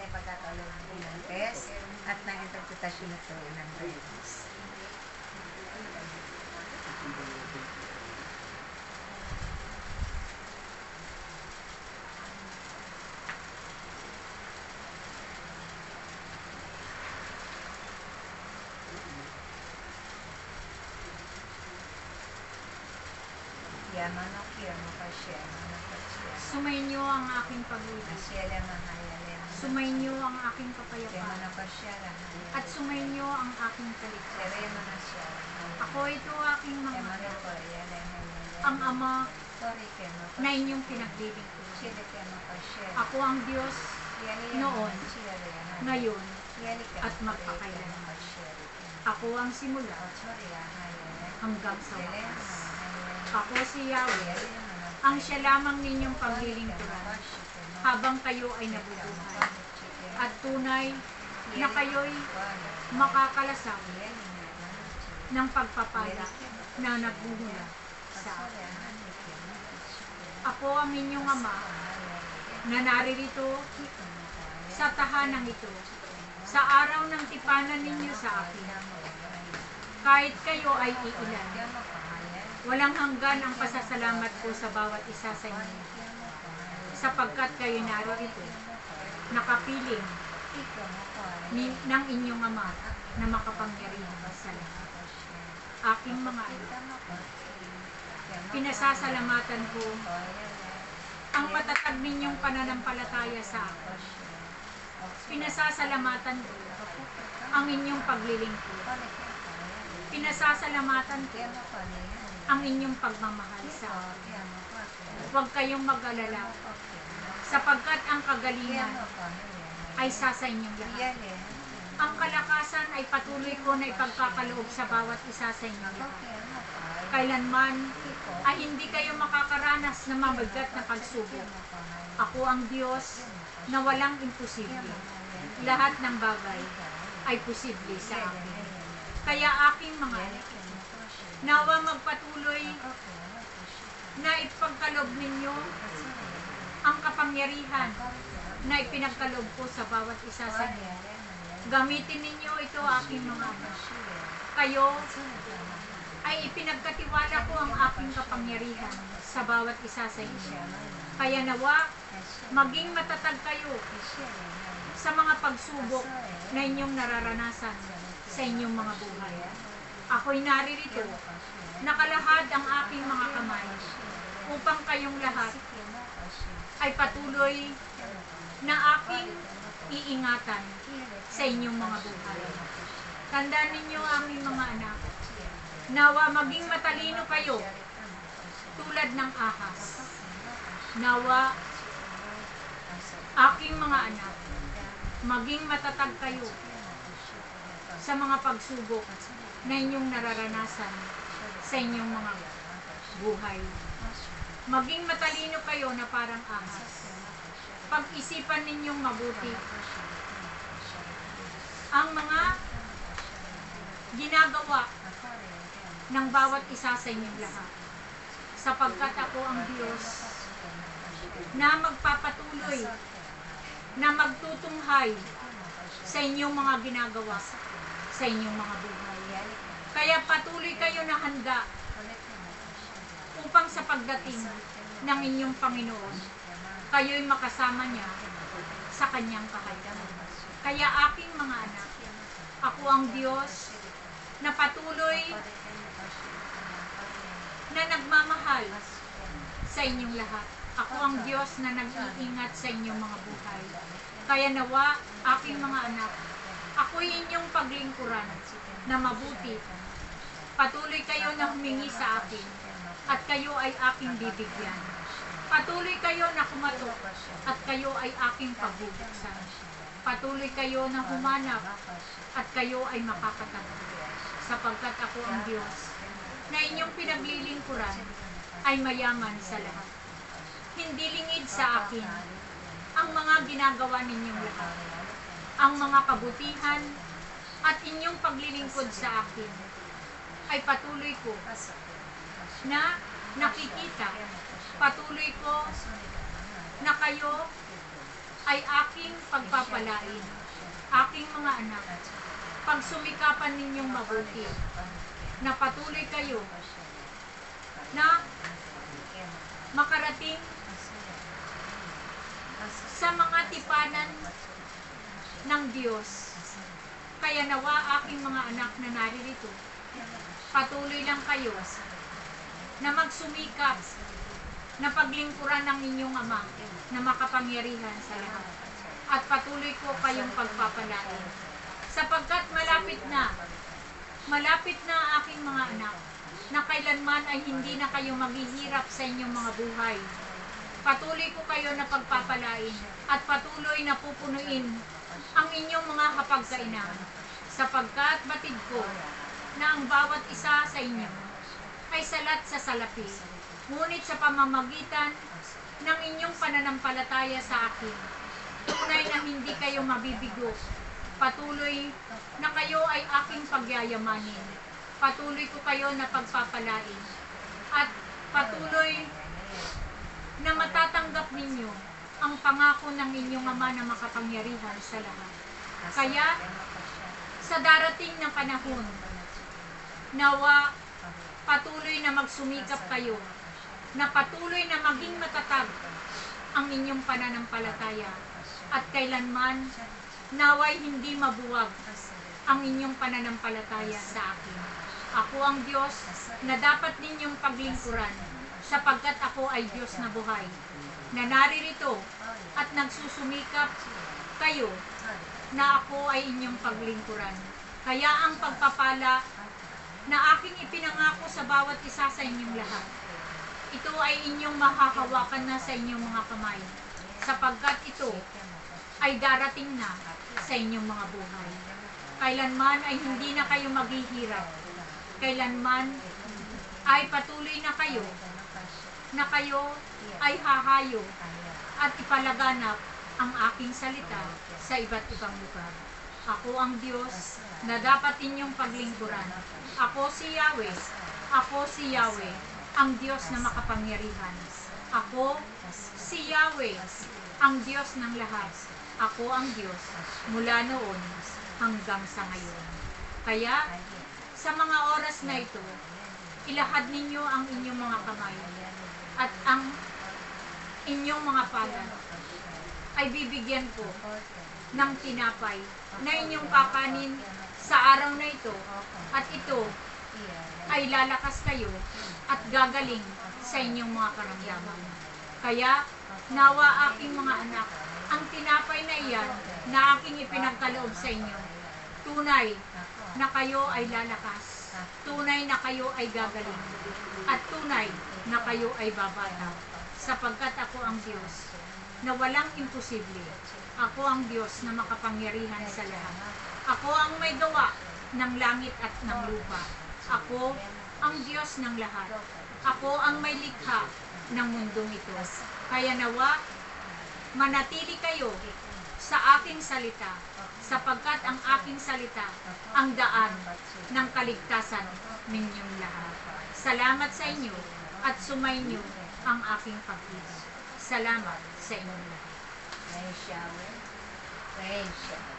pagkakaroon ng test at ng interpretasyon ito ng dreams. Sumainyo ang aking pag-ibig. Sumainyo ang aking kapayapaan. At sumainyo ang aking kaligtasan. Ako ito aking mga anak. Ang Ama na inyong pinaglilingkod. Ako ang Diyos noon, ngayon, at magpakailanman. Ako ang simula hanggang sa wakas. Ako si Yahweh, ang siya lamang ninyong paglilingkuran habang kayo ay nabubuhay. At tunay na kayo'y makakalasang ng pagpapala na nagbumula sa akin. Ako ang inyong Ama na naririto sa tahanang ito sa araw ng tipanan ninyo sa akin. Kahit kayo ay iilan, walang hanggan ang pasasalamat ko sa bawat isa sa inyo, sapagkat kayo narito, nakapiling ng inyong Ama na makapangyarihan sa lahat. Aking mga anak, pinasasalamatan ko ang matatag ninyong pananampalataya sa akin. Pinasasalamatan ko ang inyong paglilingkod. Pinasasalamatan ko ang inyong pagmamahal sa akin. Huwag kayong mag-alala, sapagkat ang kagalingan ay sa inyong lahat. Ang kalakasan ay patuloy ko na ipagkakaloob sa bawat isa sa inyong lahat. Kailanman ay hindi kayo makakaranas ng mabigat na pagsubok. Ako ang Diyos na walang imposible. Lahat ng bagay ay posible sa akin. Kaya aking mga anak, nawa magpatuloy na ipagkaloob ninyo ang kapangyarihan na ipinagkaloob ko sa bawat isa sa inyo. Gamitin ninyo ito, aking mga anak. Kayo ay ipinagkatiwala ko ang aking kapangyarihan sa bawat isa sa inyo. Kaya nawa, maging matatag kayo sa mga pagsubok na inyong nararanasan sa inyong mga buhay. Ako'y naririto, nakalahad ang aking mga kamay upang kayong lahat ay patuloy na aking iingatan sa inyong mga buhay. Tandaan ninyo, aming mga anak, nawa maging matalino kayo tulad ng ahas. Nawa, aking mga anak, maging matatag kayo sa mga pagsubok na inyong nararanasan sa inyong mga buhay. Maging matalino kayo na parang ahas. Pag-isipan ninyong mabuti ang mga ginagawa ng bawat isa sa inyong lahat, sapagkat ako ang Diyos na magpapatuloy na magtutunghay sa inyong mga ginagawa sa inyong mga buhay. Kaya patuloy kayo na handa upang sa pagdating ng inyong Panginoon, kayo'y makasama niya sa kanyang kaharian. Kaya aking mga anak, ako ang Diyos na patuloy na nagmamahal sa inyong lahat. Ako ang Diyos na nag-iingat sa inyong mga buhay. Kaya nawa, aking mga anak, ako'y inyong paglingkuran na mabuti. Patuloy kayo na humingi sa akin at kayo ay aking bibigyan. Patuloy kayo na kumatok at kayo ay aking pagbubuksan. Patuloy kayo na humanap at kayo ay makakatagpo. Sapagkat ako ang Diyos na inyong pinaglilingkuran ay mayaman sa lahat. Hindi lingid sa akin ang mga ginagawa ninyong lahat. Ang mga kabutihan at inyong paglilingkod sa akin ay patuloy ko na nakikita. Patuloy ko na kayo ay aking pagpapalain. Aking mga anak, pagsumikapan ninyong mabuti, na patuloy kayo na makarating sa mga tipanan ng Diyos. Kaya nawa aking mga anak na naririto, patuloy lang kayo na magsumikap na paglingkuran ng inyong Ama na makapangyarihan sa lahat. At patuloy ko kayong pagpapalain. Sapagkat malapit na aking mga anak, na kailanman ay hindi na kayo maghihirap sa inyong mga buhay. Patuloy ko kayo na pagpapalain at patuloy na pupunuin ang inyong mga hapagkainan. Sapagkat batid ko na ang bawat isa sa inyo ay salat sa salapi. Ngunit sa pamamagitan ng inyong pananampalataya sa akin, tunay na hindi kayo mabibigo. Patuloy na kayo ay aking pagyayamanin. Patuloy ko kayo na pagpapalain. At patuloy na matatanggap ninyo ang pangako ng inyong Ama na makapangyarihan sa lahat. Kaya, sa darating na panahon, nawa patuloy na magsumikap kayo, na patuloy na maging matatag ang inyong pananampalataya, at kailanman naway hindi mabuwag ang inyong pananampalataya sa akin. Ako ang Diyos na dapat ninyong paglingkuran, sapagkat ako ay Diyos na buhay, na naririto at nagsusumikap kayo na ako ay inyong paglingkuran. Kaya ang pagpapala na aking ipinangako sa bawat isa sa inyong lahat, ito ay inyong mahahawakan na sa inyong mga kamay, sapagkat ito ay darating na sa inyong mga buhay. Kailanman ay hindi na kayo maghihirap. Kailanman ay patuloy na kayo ay hahayo at ipalaganap ang aking salita sa iba't ibang lugar. Ako ang Diyos na dapat inyong paglingkuran. Ako si Yahweh. Ako si Yahweh, ang Diyos na makapangyarihan. Ako si Yahweh, ang Diyos ng lahat. Ako ang Diyos mula noon hanggang sa ngayon. Kaya, sa mga oras na ito, ilahad ninyo ang inyong mga kamay at ang inyong mga palad ay bibigyan ko ng tinapay na inyong kakanin sa araw na ito, at ito ay lalakas kayo at gagaling sa inyong mga karamdaman. Kaya, nawa aking mga anak, ang tinapay na iyan na aking ipinagkaloob sa inyo, tunay na kayo ay lalakas, tunay na kayo ay gagaling, at tunay na kayo ay babata, sapagkat ako ang Diyos na walang imposible. Ako ang Diyos na makapangyarihan sa lahat. Ako ang may gawa ng langit at ng lupa. Ako ang Diyos ng lahat. Ako ang may likha ng mundong ito. Kaya nawa, manatili kayo sa aking salita, sapagkat ang aking salita ang daan ng kaligtasan ninyong lahat. Salamat sa inyo at sumainyo ang aking pag-ibig. Salamat sa inyong lahat. Praise Yahweh. Praise Yahweh.